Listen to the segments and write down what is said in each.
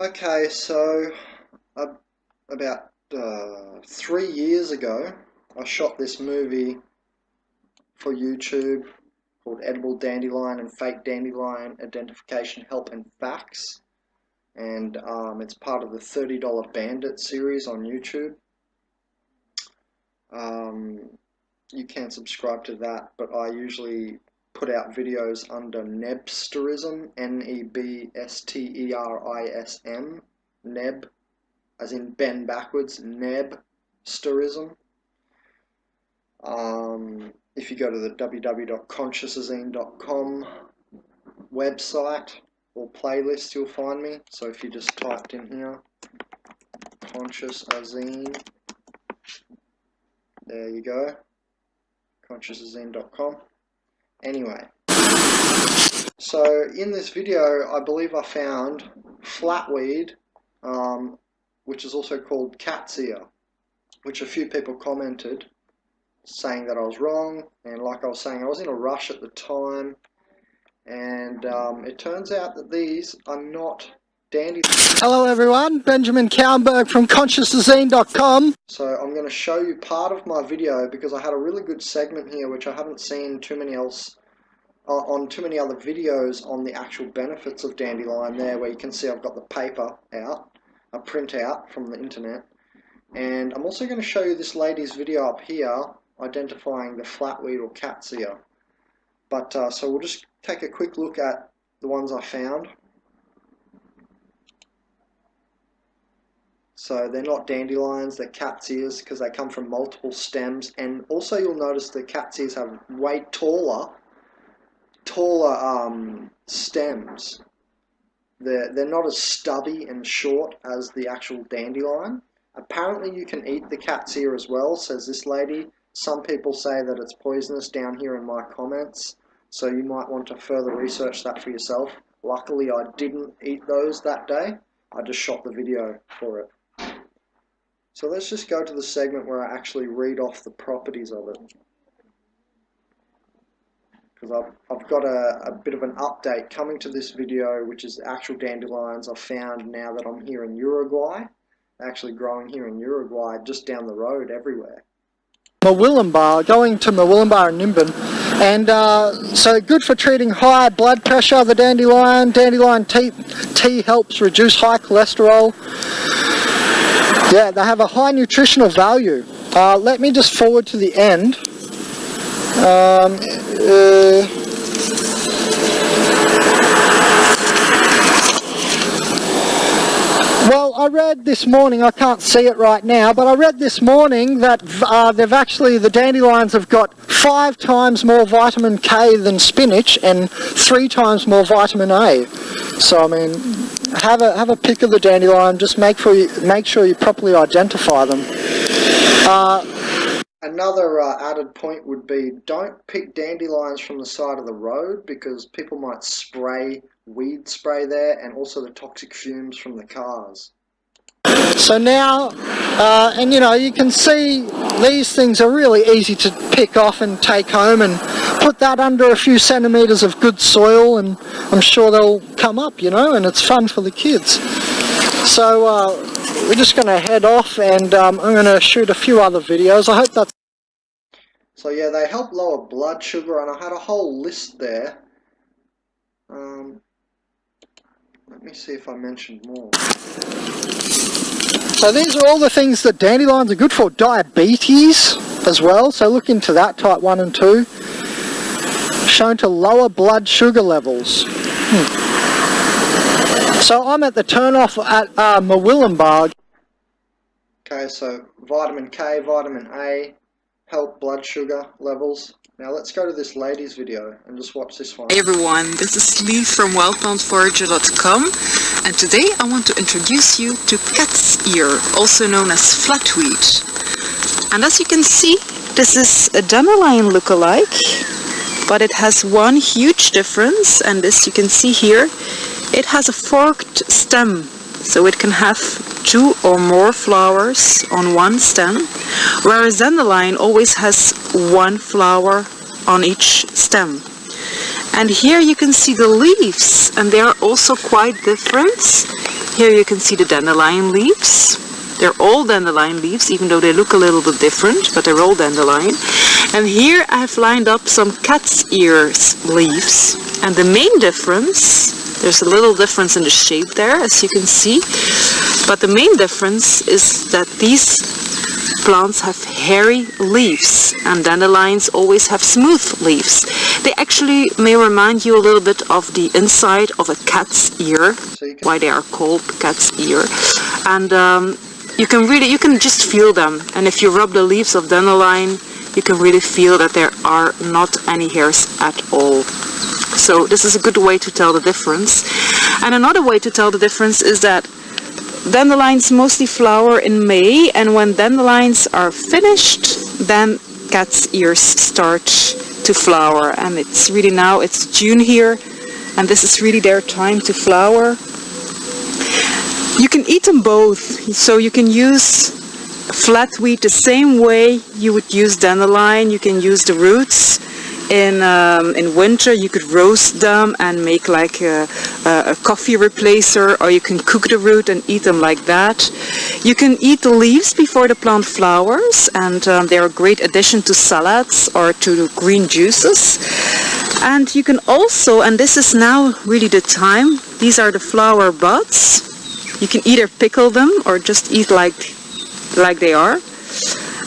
Okay, so about 3 years ago, I shot this movie for YouTube called Edible Dandelion and Fake Dandelion Identification Help and Facts, and it's part of the $30 Bandit series on YouTube. You can subscribe to that, but I usually put out videos under Nebsterism, Nebsterism, Neb, as in Ben backwards, Nebsterism. If you go to the www.consciousazine.com website or playlist, you'll find me. So if you just typed in here, consciousazine, there you go, consciousazine.com. Anyway, so in this video, I believe I found flatweed, which is also called cat's ear, which a few people commented saying that I was wrong, and like I was saying, I was in a rush at the time, and it turns out that these are not dandelions. Hello everyone, Benjamin Cowenberg from consciousazine.com. So I'm going to show you part of my video because I had a really good segment here which I haven't seen too many on too many other videos on the actual benefits of dandelion there, where you can see I've got the paper out, a printout from the internet, and I'm also going to show you this lady's video up here identifying the flatweed or cat's ear. But so we'll just take a quick look at the ones I found. So they're not dandelions, they're cat's ears because they come from multiple stems, and also you'll notice the cat's ears have way taller stems. They're not as stubby and short as the actual dandelion. Apparently you can eat the cat's ear as well, says this lady. Some people say that it's poisonous down here in my comments, so you might want to further research that for yourself. Luckily I didn't eat those that day, I just shot the video for it. So let's just go to the segment where I actually read off the properties of it, because I've got a bit of an update coming to this video, which is actual dandelions I've found now that I'm here in Uruguay. They're actually growing here in Uruguay, just down the road everywhere. Mawilumbar, going to Mawilumbar and Nimbin, and so good for treating high blood pressure. The dandelion tea helps reduce high cholesterol. Yeah, they have a high nutritional value. Let me just forward to the end. Well, I read this morning, I can't see it right now, but I read this morning that the dandelions have got 5 times more vitamin K than spinach and 3 times more vitamin A. So I mean, have a pick of the dandelion. Just make sure you properly identify them. Another added point would be, don't pick dandelions from the side of the road, because people might spray weed spray there, and also the toxic fumes from the cars. So now, and you know, you can see these things are really easy to pick off and take home and put that under a few centimeters of good soil, and I'm sure they'll come up, you know, and it's fun for the kids. So we're just going to head off, and I'm going to shoot a few other videos. I hope that. So yeah, they help lower blood sugar, and I had a whole list there. Let me see if I mentioned more. So these are all the things that dandelions are good for. Diabetes as well, so look into that, type 1 and 2. Shown to lower blood sugar levels. So I'm at the turnoff at Mawilumbar. Okay, so vitamin K, vitamin A, help blood sugar levels. Now let's go to this lady's video and just watch this one. Hey everyone, this is Lee from wildplantforager.com, and today I want to introduce you to cat's ear, also known as flatweed. And as you can see, this is a dandelion lookalike, but it has one huge difference, and as you can see here, it has a forked stem, so it can have 2 or more flowers on one stem, whereas dandelion always has 1 flower on each stem. And here you can see the leaves, and they are also quite different. Here you can see the dandelion leaves. They're all dandelion leaves, even though they look a little bit different, but they're all dandelion. And here I've lined up some cat's ears leaves. And the main difference, there's a little difference in the shape there, as you can see. But the main difference is that these plants have hairy leaves, and dandelions always have smooth leaves. They actually may remind you a little bit of the inside of a cat's ear, why they are called cat's ear. And you can just feel them, and if you rub the leaves of dandelion, you can really feel that there are not any hairs at all. So this is a good way to tell the difference. And another way to tell the difference is that dandelions mostly flower in May, and when dandelions are finished, then cat's ears start to flower. And it's really now, it's June here, and this is really their time to flower. You can eat them both, so you can use flatweed the same way you would use dandelion. You can use the roots. In winter you could roast them and make like a coffee replacer, or you can cook the root and eat them like that. You can eat the leaves before the plant flowers, and they're a great addition to salads or to green juices. And you can also, and this is now really the time, these are the flower buds. You can either pickle them or just eat like they are.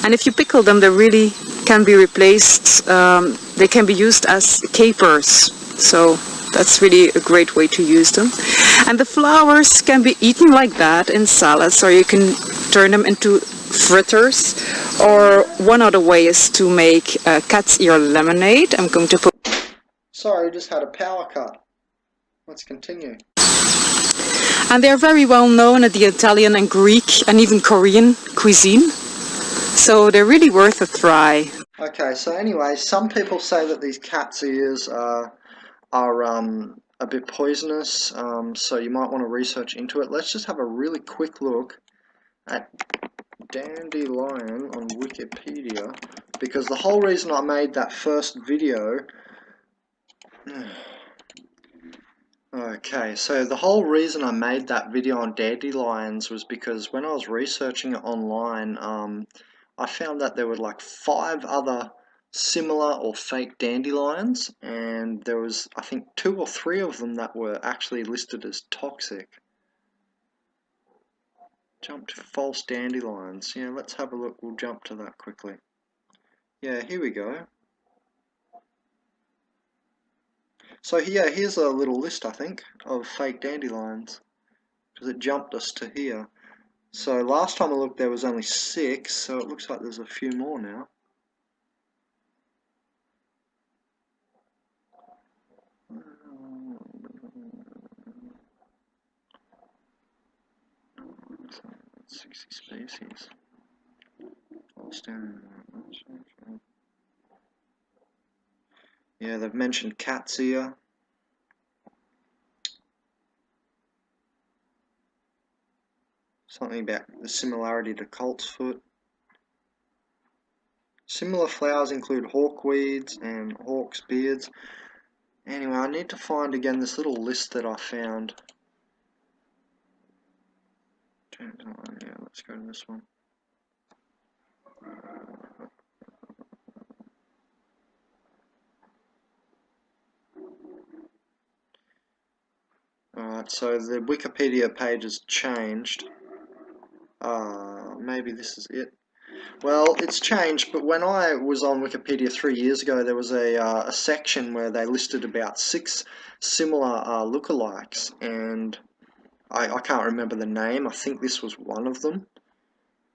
And if you pickle them, they really can be replaced, they can be used as capers, so that's really a great way to use them. And the flowers can be eaten like that in salads, or you can turn them into fritters, or one other way is to make cat's ear lemonade. I'm going to put... Sorry, just had a power cut. Let's continue. And they're very well known at the Italian and Greek and even Korean cuisine, so they're really worth a try. Okay, so anyway, some people say that these cat's ears are a bit poisonous, so you might want to research into it. Let's just have a really quick look at Dandelion on Wikipedia, because the whole reason I made that first video... Okay, so the whole reason I made that video on dandelions was because when I was researching it online, I found that there were like 5 other similar or fake dandelions, and there was, I think, 2 or 3 of them that were actually listed as toxic. Jump to false dandelions. Yeah, let's have a look. We'll jump to that quickly. Yeah, here we go. So yeah, here's a little list, I think, of fake dandelions, because it jumped us to here. So last time I looked there was only 6, so it looks like there's a few more now. So 60 species. Yeah, they've mentioned cat's ear. Something about the similarity to colt's foot. Similar flowers include hawkweeds and hawk's beards. Anyway, I need to find again this little list that I found. Yeah, let's go to this one. Alright, so the Wikipedia page has changed. Maybe this is it. Well, it's changed, but when I was on Wikipedia 3 years ago, there was a section where they listed about 6 similar lookalikes, and I can't remember the name. I think this was one of them.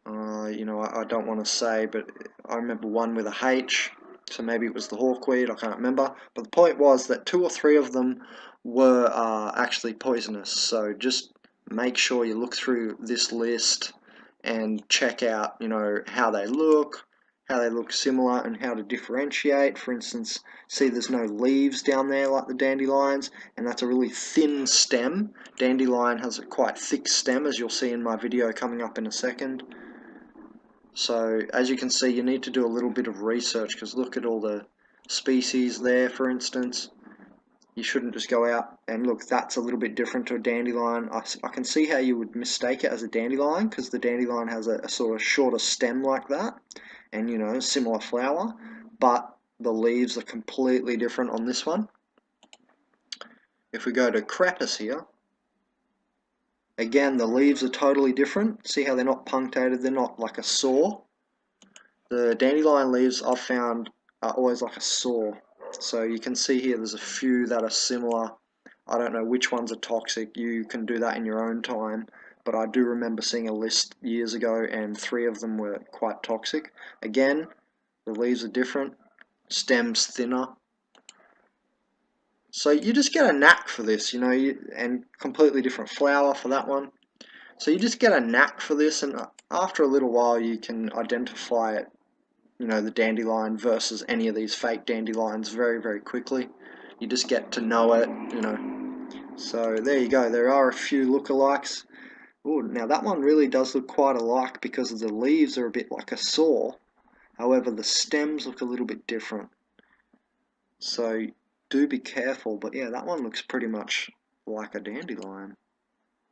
You know, I don't want to say, but I remember one with a H, so maybe it was the hawkweed, I can't remember. But the point was that 2 or 3 of them were actually poisonous, so just make sure you look through this list and check out, you know, how they look similar, and how to differentiate. For instance, see there's no leaves down there like the dandelions, and that's a really thin stem. Dandelion has a quite thick stem, as you'll see in my video coming up in a second. So as you can see, you need to do a little bit of research, because look at all the species there, for instance. You shouldn't just go out and look, that's a little bit different to a dandelion. I can see how you would mistake it as a dandelion, because the dandelion has a sort of shorter stem like that, and you know, similar flower, but the leaves are completely different on this one. If we go to crepus here, again the leaves are totally different. See how they're not punctated, they're not like a saw. The dandelion leaves I've found are always like a saw. So you can see here there's a few that are similar. I don't know which ones are toxic, you can do that in your own time, but I do remember seeing a list years ago and 3 of them were quite toxic. Again, the leaves are different, stems thinner. So you just get a knack for this, you know, and completely different flower for that one. So you just get a knack for this, and after a little while you can identify it, you know, the dandelion versus any of these fake dandelions very, very quickly. You just get to know it, you know. So there you go, there are a few lookalikes. Oh, now that one really does look quite alike because the leaves are a bit like a saw. However, the stems look a little bit different. So do be careful, but yeah, that one looks pretty much like a dandelion.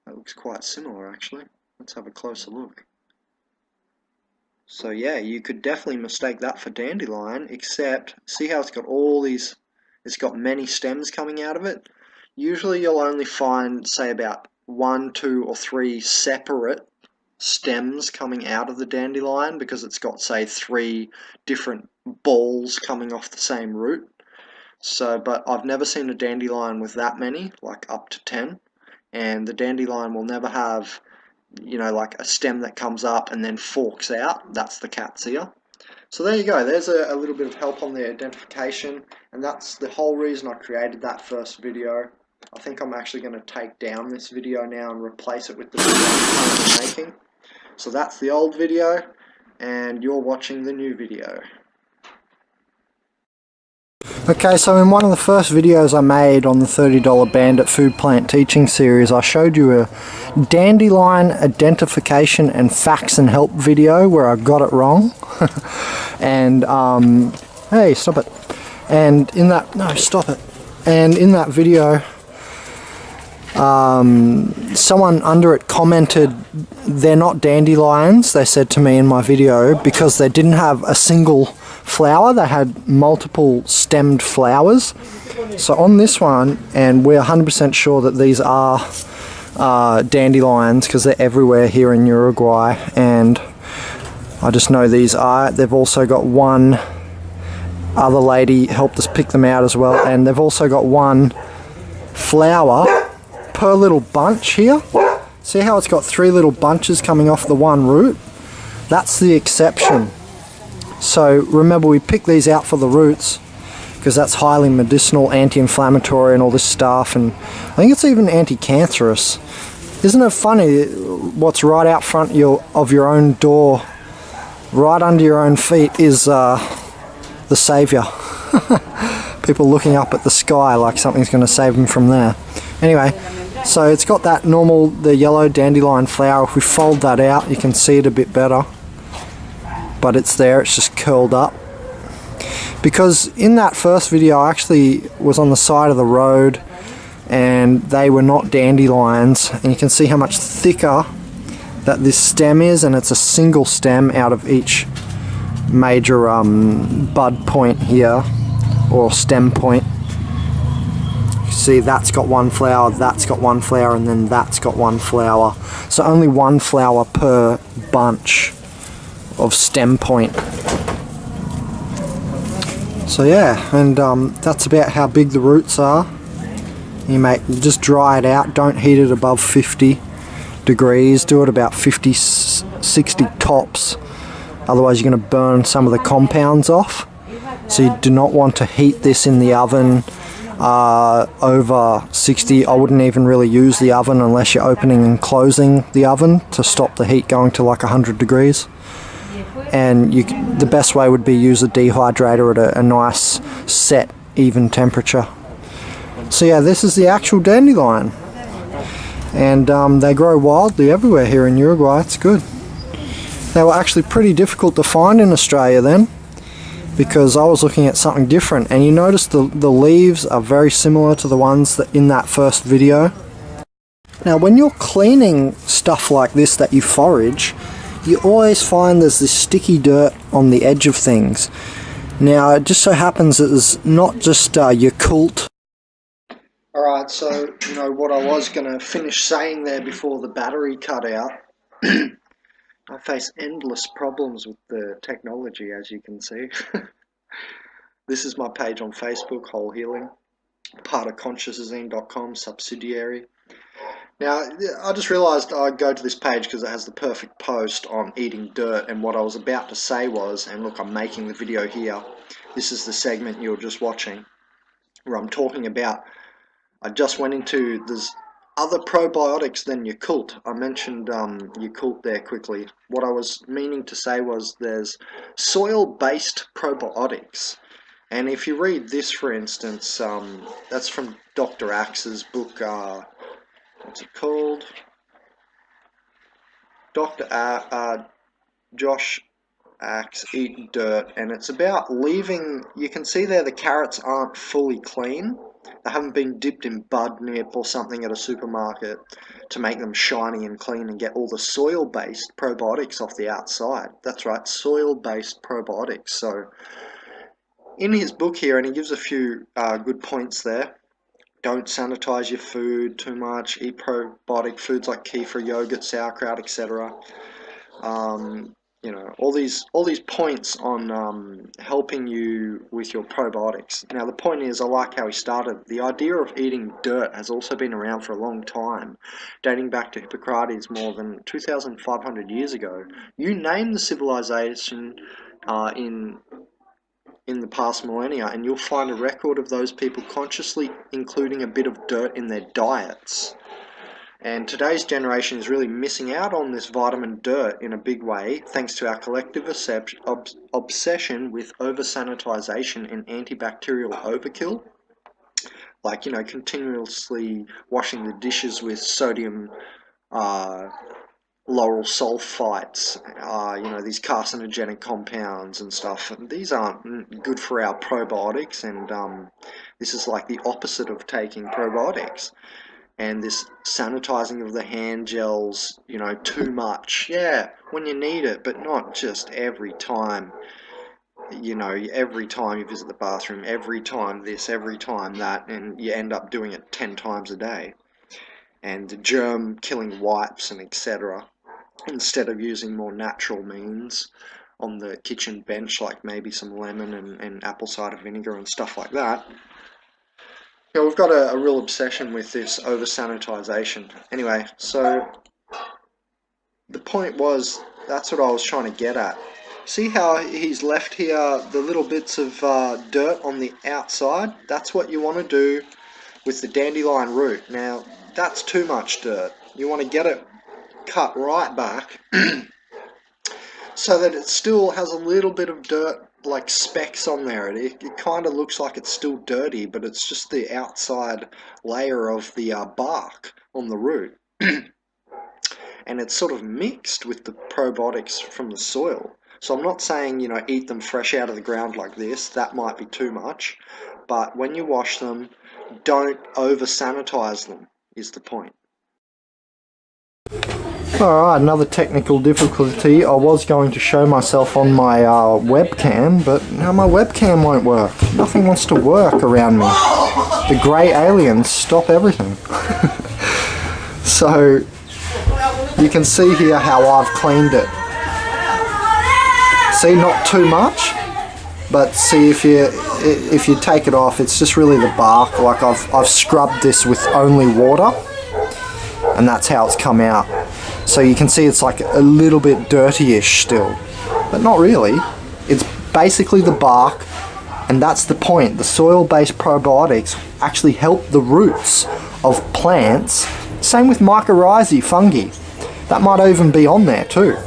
That looks quite similar actually. Let's have a closer look. So yeah, you could definitely mistake that for dandelion, except see how it's got all these, it's got many stems coming out of it. Usually you'll only find, say, about 1, 2 or 3 separate stems coming out of the dandelion because it's got, say, 3 different balls coming off the same root. So, but I've never seen a dandelion with that many, like up to 10, and the dandelion will never have, you know, like a stem that comes up and then forks out. That's the cat's ear. So there you go, there's a little bit of help on the identification, and that's the whole reason I created that first video. I think I'm actually going to take down this video now and replace it with the video I'm currently making. So that's the old video, and you're watching the new video. Okay, so in one of the first videos I made on the $30 Bandit food plant teaching series, I showed you a dandelion identification and facts and help video where I got it wrong. And hey, stop it. And in that, no, stop it. And in that video, someone under it commented, they're not dandelions, they said to me in my video, because they didn't have a single flower, they had multiple stemmed flowers. So on this one, and we're 100% sure that these are dandelions because they're everywhere here in Uruguay, and I just know these are. They've also got one other lady helped us pick them out as well, and they've also got one flower per little bunch here. See how it's got 3 little bunches coming off the one root? That's the exception. So remember, we pick these out for the roots because that's highly medicinal, anti-inflammatory and all this stuff, and I think it's even anti-cancerous. Isn't it funny what's right out front of your own door, right under your own feet, is the saviour. People looking up at the sky like something's going to save them from there. Anyway, so it's got that normal, the yellow dandelion flower. If we fold that out, you can see it a bit better. But it's there, it's just curled up. Because in that first video I actually was on the side of the road and they were not dandelions, and you can see how much thicker that this stem is, and it's a single stem out of each major bud point here, or stem point. You see that's got one flower, that's got one flower, and then that's got one flower. So only one flower per bunch of stem point. So yeah, and that's about how big the roots are. You just dry it out, don't heat it above 50 degrees, do it about 50, 60 tops, otherwise you're going to burn some of the compounds off. So you do not want to heat this in the oven over 60. I wouldn't even really use the oven unless you're opening and closing the oven to stop the heat going to like 100 degrees. And the best way would be use a dehydrator at a nice set even temperature. So yeah, this is the actual dandelion, and they grow wildly everywhere here in Uruguay. It's good. They were actually pretty difficult to find in Australia then, because I was looking at something different, and you notice the leaves are very similar to the ones that in that first video. Now when you're cleaning stuff like this that you forage, you always find there's this sticky dirt on the edge of things. Now it just so happens that it's not just Yakult. Alright, so you know what I was going to finish saying there before the battery cut out. I face endless problems with the technology, as you can see. This is my page on Facebook, Whole Healing, part of consciousazine.com, subsidiary. Now, I just realised I'd go to this page because it has the perfect post on eating dirt, and what I was about to say was, and look, I'm making the video here, this is the segment you're just watching, where I'm talking about, I just went into, there's other probiotics than Yakult. I mentioned Yakult there quickly. What I was meaning to say was there's soil-based probiotics. And if you read this, for instance, that's from Dr. Axe's book, what's it called? Dr. Josh Axe, Eat Dirt, and it's about leaving, you can see there the carrots aren't fully clean. They haven't been dipped in bud nip or something at a supermarket to make them shiny and clean and get all the soil-based probiotics off the outside. That's right, soil-based probiotics. So in his book here, and he gives a few good points there, don't sanitize your food too much, eat probiotic foods like kefir, yogurt, sauerkraut, etc. You know, all these points on helping you with your probiotics. Now the point is, I like how he started. The idea of eating dirt has also been around for a long time, dating back to Hippocrates more than 2,500 years ago. You name the civilization in the past millennia, and you'll find a record of those people consciously including a bit of dirt in their diets. And today's generation is really missing out on this vitamin dirt in a big way, thanks to our collective obsession with over-sanitization and antibacterial overkill. Like, you know, continuously washing the dishes with sodium lauryl sulfites, you know, these carcinogenic compounds and stuff. And these aren't good for our probiotics, and this is like the opposite of taking probiotics. And this sanitizing of the hand gels, you know, too much. Yeah, when you need it, but not just every time. You know, every time you visit the bathroom, every time this, every time that, and you end up doing it 10 times a day. And germ-killing wipes and etc. Instead of using more natural means on the kitchen bench, like maybe some lemon and apple cider vinegar and stuff like that. Yeah, we've got a real obsession with this over-sanitization. Anyway, so the point was, that's what I was trying to get at. See how he's left here the little bits of dirt on the outside? That's what you want to do with the dandelion root. Now, that's too much dirt. You want to get it cut right back so that it still has a little bit of dirt, like specks on there. It kind of looks like it's still dirty, but it's just the outside layer of the bark on the root. And it's sort of mixed with the probiotics from the soil. So I'm not saying, you know, eat them fresh out of the ground like this. That might be too much. But when you wash them, don't over-sanitize them, is the point. Alright, another technical difficulty. I was going to show myself on my webcam, but now my webcam won't work. Nothing wants to work around me. The grey aliens stop everything. So, you can see here how I've cleaned it. See, not too much, but see if you take it off, it's just really the bark. Like I've scrubbed this with only water, and that's how it's come out. So you can see it's like a little bit dirty-ish still, but not really. It's basically the bark, and that's the point. The soil-based probiotics actually help the roots of plants. Same with mycorrhizae, fungi. That might even be on there too.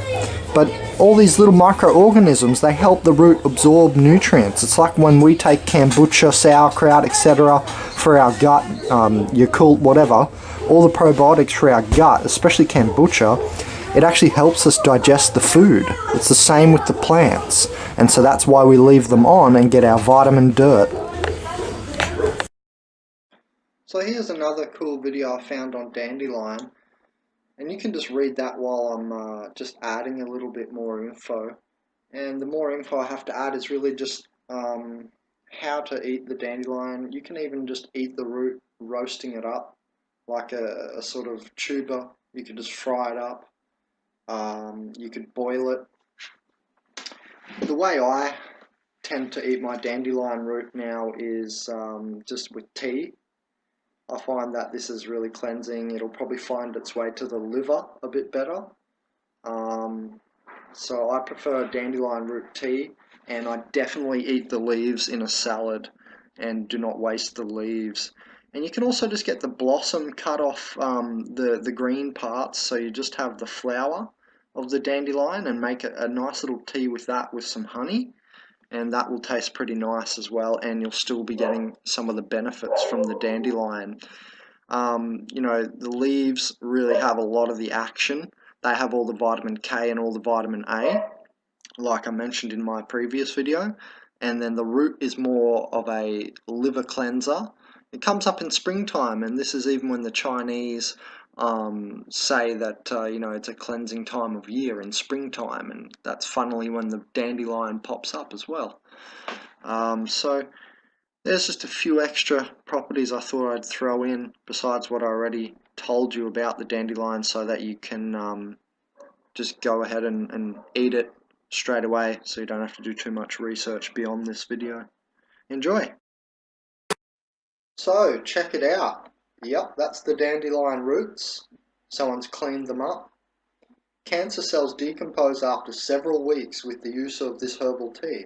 But all these little microorganisms, they help the root absorb nutrients. It's like when we take kombucha, sauerkraut, etc. for our gut, Yakult, whatever, all the probiotics for our gut, especially kombucha, it actually helps us digest the food. It's the same with the plants, and so that's why we leave them on and get our vitamin dirt. So here's another cool video I found on Dandelion, and you can just read that while I'm just adding a little bit more info. And the more info I have to add is really just how to eat the dandelion. You can even just eat the root, roasting it up like a sort of tuber. You could just fry it up. You could boil it. The way I tend to eat my dandelion root now is just with tea. I find that this is really cleansing. It'll probably find its way to the liver a bit better. So I prefer dandelion root tea, and I definitely eat the leaves in a salad and do not waste the leaves. And you can also just get the blossom, cut off the green parts, so you just have the flower of the dandelion, and make a nice little tea with that with some honey, and that will taste pretty nice as well, and you'll still be getting some of the benefits from the dandelion. You know, the leaves really have a lot of the action. They have all the vitamin K and all the vitamin A, like I mentioned in my previous video. And then the root is more of a liver cleanser. It comes up in springtime, and this is even when the Chinese say that you know, it's a cleansing time of year in springtime, and that's funnily when the dandelion pops up as well. So there's just a few extra properties I thought I'd throw in besides what I already told you about the dandelion, so that you can just go ahead and eat it straight away, so you don't have to do too much research beyond this video. Enjoy! So check it out. Yep, that's the dandelion roots. Someone's cleaned them up. Cancer cells decompose after several weeks with the use of this herbal tea.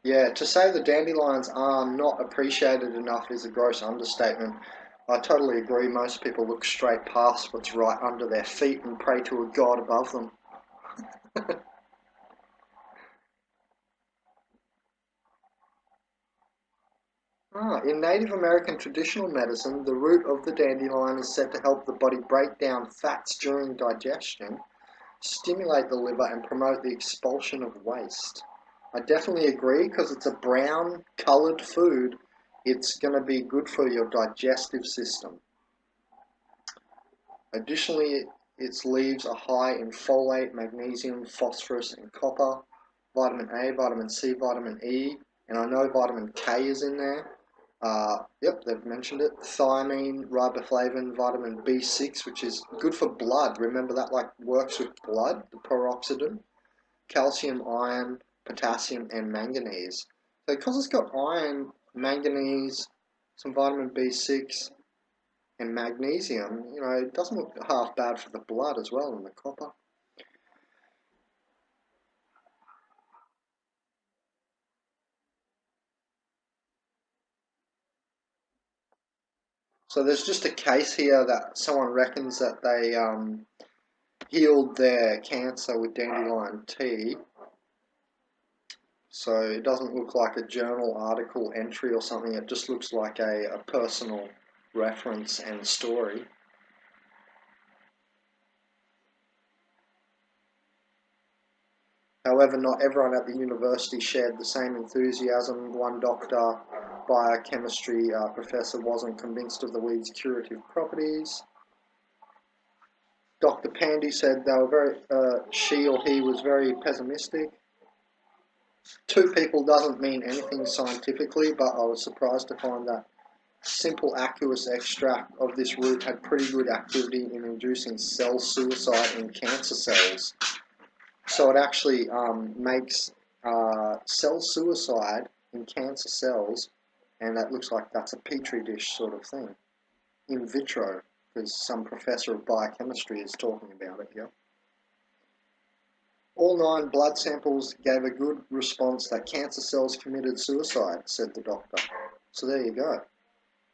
Yeah, to say the dandelions are not appreciated enough is a gross understatement. I totally agree. Most people look straight past what's right under their feet and pray to a god above them. In Native American traditional medicine, the root of the dandelion is said to help the body break down fats during digestion, stimulate the liver, and promote the expulsion of waste. I definitely agree, because it's a brown coloured food. It's going to be good for your digestive system. Additionally, its leaves are high in folate, magnesium, phosphorus, and copper, vitamin A, vitamin C, vitamin E, and I know vitamin K is in there. Yep, they've mentioned it. Thiamine, riboflavin, vitamin B6, which is good for blood. Remember that, like, works with blood, the peroxidin. Calcium, iron, potassium, and manganese. So because it's got iron, manganese, some vitamin B6, and magnesium, you know, it doesn't look half bad for the blood as well, and the copper. So there's just a case here that someone reckons that they healed their cancer with dandelion tea. So it doesn't look like a journal article entry or something, it just looks like a personal reference and story. However, not everyone at the university shared the same enthusiasm. One doctor, biochemistry professor, wasn't convinced of the weed's curative properties. Dr. Pandy said they were she or he was very pessimistic. Two people doesn't mean anything scientifically, but I was surprised to find that simple aqueous extract of this root had pretty good activity in inducing cell suicide in cancer cells. So it actually makes cell suicide in cancer cells, and that looks like that's a petri dish sort of thing, in vitro, because some professor of biochemistry is talking about it here. All 9 blood samples gave a good response that cancer cells committed suicide, said the doctor. So there you go.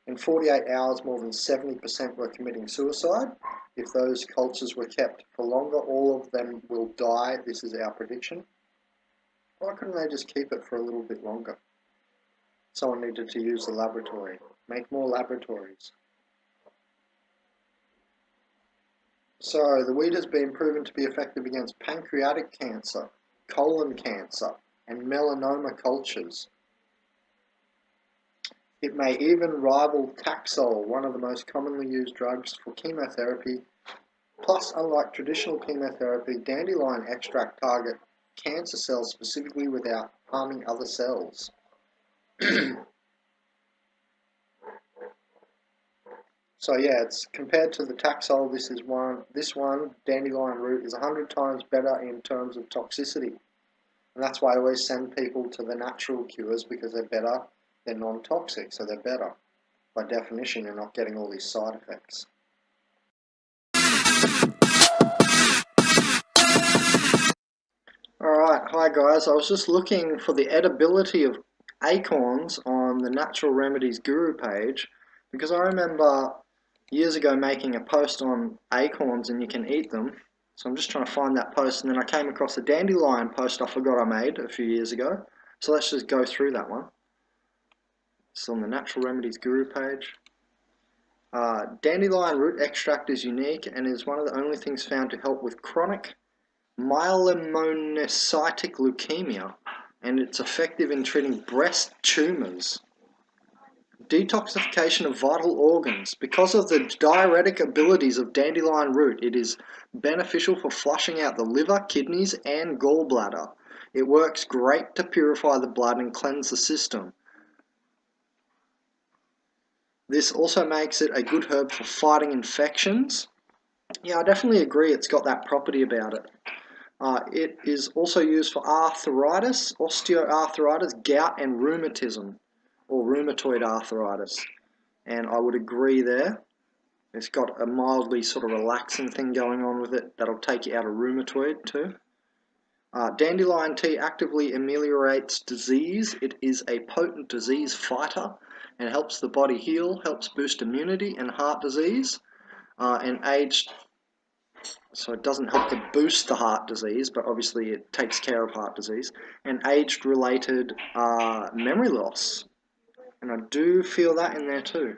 In 48 hours, more than 70% were committing suicide. If those cultures were kept for longer, all of them will die. This is our prediction. Why couldn't they just keep it for a little bit longer? Someone needed to use the laboratory. Make more laboratories. So the weed has been proven to be effective against pancreatic cancer, colon cancer, and melanoma cultures. It may even rival Taxol, one of the most commonly used drugs for chemotherapy. Plus, unlike traditional chemotherapy, dandelion extract target cancer cells specifically without harming other cells. So yeah, it's compared to the Taxol, this one, dandelion root, is 100 times better in terms of toxicity. And that's why I always send people to the natural cures, because they're better, they're non-toxic, so they're better. By definition, you're not getting all these side effects. Alright, hi guys, I was just looking for the edibility of acorns on the Natural Remedies Guru page, because I remember years ago making a post on acorns and you can eat them. So I'm just trying to find that post, and then I came across a dandelion post I forgot I made a few years ago. So let's just go through that one. It's on the Natural Remedies Guru page. Dandelion root extract is unique and is one of the only things found to help with chronic myelomonocytic leukemia, and it's effective in treating breast tumours. Detoxification of vital organs. Because of the diuretic abilities of dandelion root, it is beneficial for flushing out the liver, kidneys, and gallbladder. It works great to purify the blood and cleanse the system. This also makes it a good herb for fighting infections. Yeah, I definitely agree, it's got that property about it. It is also used for arthritis, osteoarthritis, gout, and rheumatism, or rheumatoid arthritis. And I would agree there. It's got a mildly sort of relaxing thing going on with it that'll take you out of rheumatoid too. Dandelion tea actively ameliorates disease. It is a potent disease fighter and helps the body heal, helps boost immunity and heart disease, and aged. So it doesn't help to boost the heart disease, but obviously it takes care of heart disease, and age-related memory loss. And I do feel that in there too.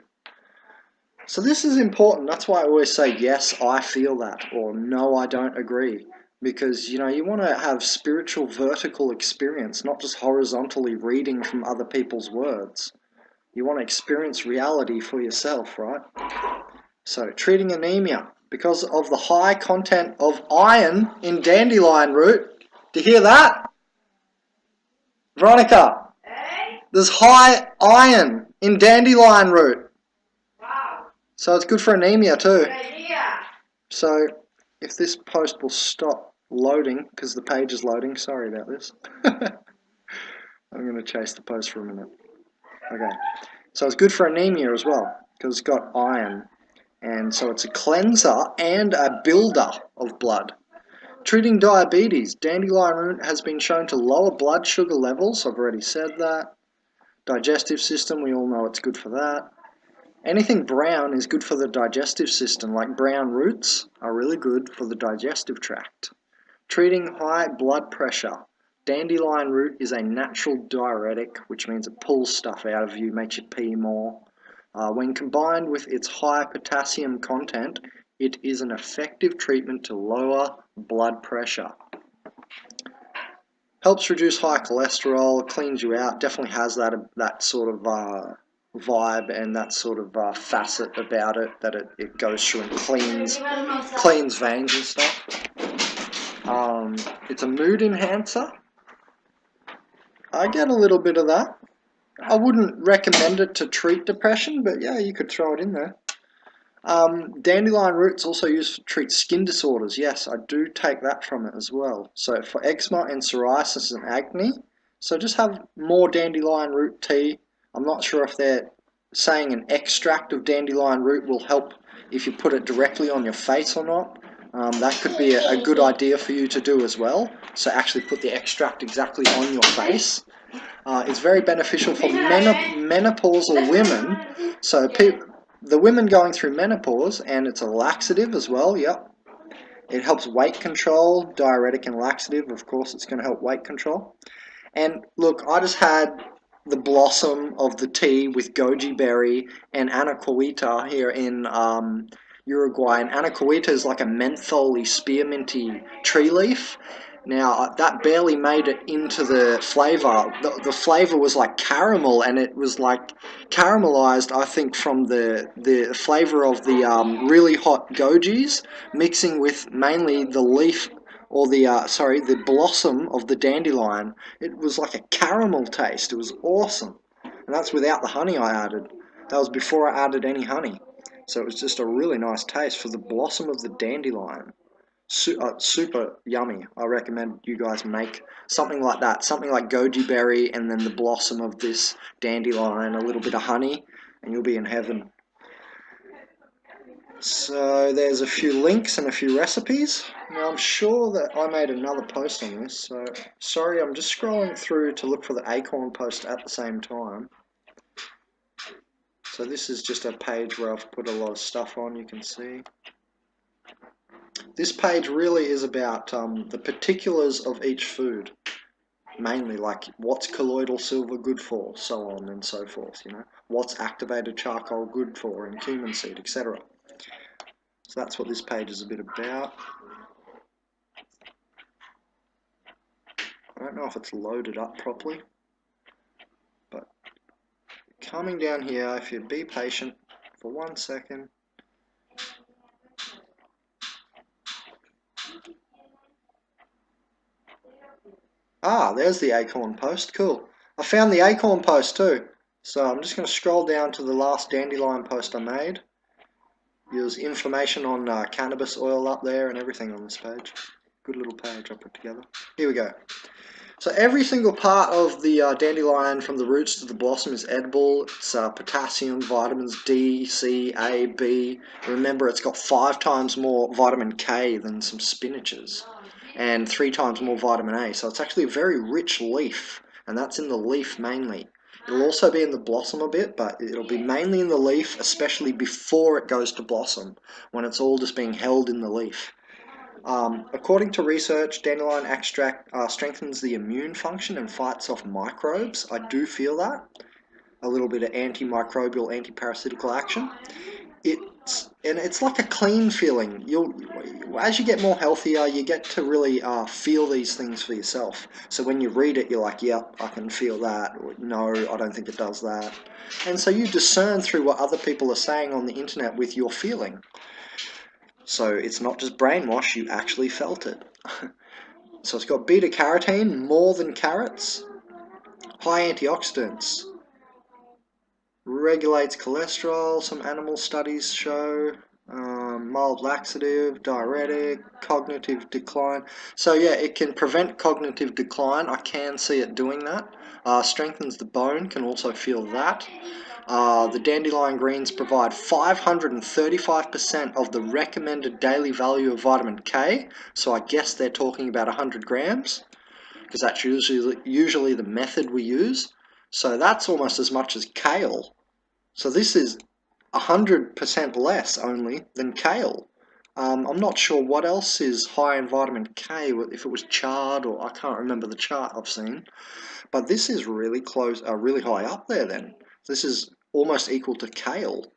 So this is important. That's why I always say, yes, I feel that, or no, I don't agree. Because, you know, you want to have spiritual vertical experience, not just horizontally reading from other people's words. You want to experience reality for yourself, right? So, treating anemia. Because of the high content of iron in dandelion root. Do you hear that? Veronica, there's high iron in dandelion root. Wow. So it's good for anemia too. Good idea. So if this post will stop loading, because the page is loading, sorry about this. I'm going to chase the post for a minute. Okay. So it's good for anemia as well, because it's got iron. And so it's a cleanser and a builder of blood. Treating diabetes. Dandelion root has been shown to lower blood sugar levels. I've already said that. Digestive system, we all know it's good for that. Anything brown is good for the digestive system, like brown roots are really good for the digestive tract. Treating high blood pressure. Dandelion root is a natural diuretic, which means it pulls stuff out of you, makes you pee more. When combined with its high potassium content, it is an effective treatment to lower blood pressure. Helps reduce high cholesterol, cleans you out, definitely has that sort of vibe and that sort of facet about it, that it goes through and cleans veins and stuff. It's a mood enhancer. I get a little bit of that. I wouldn't recommend it to treat depression, but yeah, you could throw it in there. Dandelion root's also used to treat skin disorders. Yes, I do take that from it as well. So for eczema and psoriasis and acne, so just have more dandelion root tea. I'm not sure if they're saying an extract of dandelion root will help if you put it directly on your face or not. That could be a good idea for you to do as well. So actually put the extract exactly on your face. It's very beneficial for menopausal women. So the women going through menopause, and it's a laxative as well, yep. It helps weight control, diuretic and laxative, of course it's going to help weight control. And look, I just had the blossom of the tea with goji berry and anaquita here in Uruguay, and anacahuita is like a mentholy, spearminty tree leaf. Now, that barely made it into the flavour. The flavour was like caramel, and it was like caramelized, I think, from the flavour of the really hot gojis, mixing with mainly the leaf, or the blossom of the dandelion. It was like a caramel taste. It was awesome. And that's without the honey I added. That was before I added any honey. So it was just a really nice taste for the blossom of the dandelion. Super yummy. I recommend you guys make something like that. Something like goji berry and then the blossom of this dandelion, a little bit of honey, and you'll be in heaven. So there's a few links and a few recipes. Now I'm sure that I made another post on this, so sorry, I'm just scrolling through to look for the acorn post at the same time. So this is just a page where I've put a lot of stuff on, you can see. This page really is about the particulars of each food, mainly like what's colloidal silver good for, so on and so forth, you know. What's activated charcoal good for, and cumin seed, etc. So that's what this page is a bit about. I don't know if it's loaded up properly, but coming down here, if you be patient for 1 second. Ah, there's the acorn post, cool. I found the acorn post too. So I'm just going to scroll down to the last dandelion post I made. There's information on cannabis oil up there and everything on this page. Good little page I put together. Here we go. So every single part of the dandelion, from the roots to the blossom, is edible. It's potassium, vitamins D, C, A, B. Remember, it's got 5 times more vitamin K than some spinaches, and 3 times more vitamin A. So it's actually a very rich leaf, and that's in the leaf mainly. It'll also be in the blossom a bit, but it'll be mainly in the leaf, especially before it goes to blossom, when it's all just being held in the leaf. According to research, dandelion extract strengthens the immune function and fights off microbes. I do feel that. A little bit of antimicrobial, antiparasitical action. It's like a clean feeling. As you get more healthier, you get to really feel these things for yourself. So when you read it, you're like, yep, I can feel that. Or, no, I don't think it does that. And so you discern through what other people are saying on the internet with your feeling. So it's not just brainwash, you actually felt it. So it's got beta carotene, more than carrots, high antioxidants, regulates cholesterol, some animal studies show, mild laxative, diuretic, cognitive decline. So yeah, it can prevent cognitive decline. I can see it doing that. Strengthens the bone, can also feel that. The dandelion greens provide 535% of the recommended daily value of vitamin K. So I guess they're talking about 100 grams, because that's usually the method we use. So that's almost as much as kale. So this is 100% less only than kale. I'm not sure what else is high in vitamin K, if it was chard, or I can't remember the chart I've seen. But this is really close, really high up there then. This is almost equal to kale.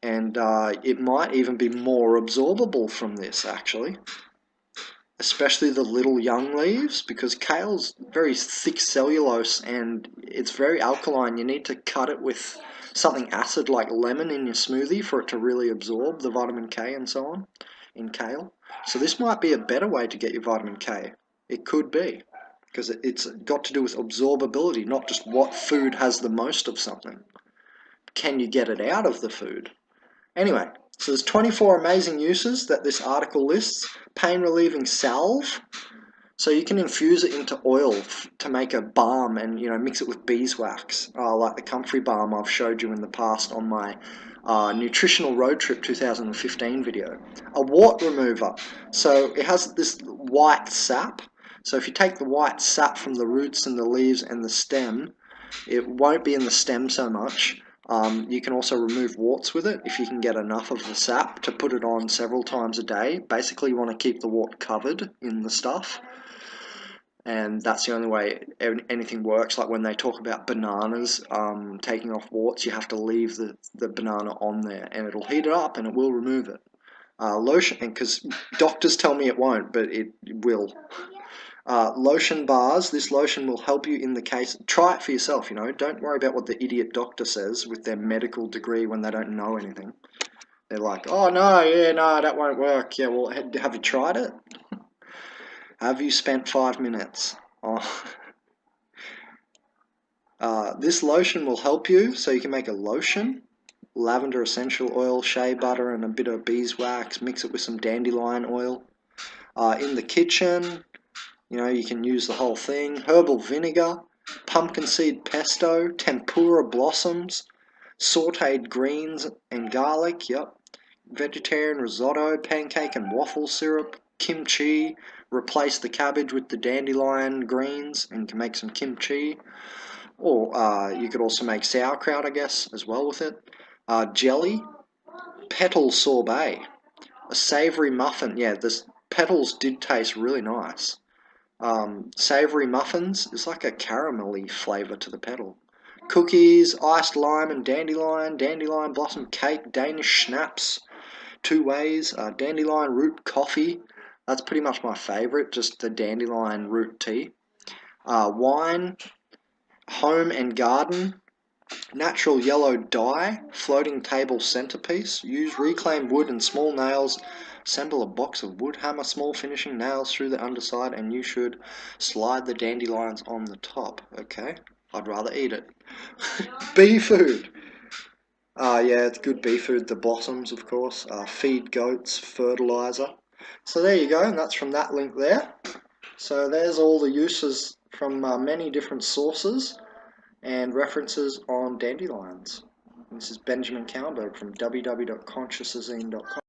And it might even be more absorbable from this, actually. Especially the little young leaves, because kale's very thick cellulose and it's very alkaline. You need to cut it with something acid like lemon in your smoothie for it to really absorb the vitamin K and so on in kale. So this might be a better way to get your vitamin K. It could be, because it's got to do with absorbability, not just what food has the most of something. Can you get it out of the food? Anyway, so there's 24 amazing uses that this article lists. Pain relieving salve. So you can infuse it into oil to make a balm and, you know, mix it with beeswax, like the comfrey balm I've showed you in the past on my Nutritional Road Trip 2015 video. A wart remover. So it has this white sap. So if you take the white sap from the roots and the leaves and the stem, it won't be in the stem so much. You can also remove warts with it if you can get enough of the sap to put it on several times a day. Basically, you want to keep the wart covered in the stuff. and that's the only way anything works. Like when they talk about bananas taking off warts, you have to leave the banana on there, and it'll heat it up and it will remove it. Lotion, because doctors tell me it won't, but it will. Lotion bars. This lotion will help you in the case. Try it for yourself, you know. Don't worry about what the idiot doctor says with their medical degree when they don't know anything. They're like, oh no, yeah, no, that won't work. Yeah, well, have you tried it? Have you spent 5 minutes? Oh. This lotion will help you, so you can make a lotion. Lavender essential oil, shea butter, and a bit of beeswax. Mix it with some dandelion oil. In the kitchen, you know, you can use the whole thing. Herbal vinegar, pumpkin seed pesto, tempura blossoms, sauteed greens and garlic, yep. Vegetarian risotto, pancake and waffle syrup, kimchi. Replace the cabbage with the dandelion greens and you can make some kimchi. Or you could also make sauerkraut, I guess, as well with it. Jelly, petal sorbet, a savoury muffin. Yeah, the petals did taste really nice. Savoury muffins is like a caramelly flavour to the petal. Cookies, iced lime and dandelion, dandelion blossom cake, Danish schnapps, 2 ways, dandelion root coffee. That's pretty much my favourite, just the dandelion root tea. Wine, home and garden, natural yellow dye, floating table centerpiece. Use reclaimed wood and small nails. Assemble a box of wood hammer, small finishing nails through the underside, and you should slide the dandelions on the top. Okay, I'd rather eat it. Bee food. Yeah, it's good bee food. The blossoms, of course. Feed goats, fertilizer. So there you go, and that's from that link there. So there's all the uses from many different sources and references on dandelions. This is Benjamin Callenberg from www.consciousazine.com.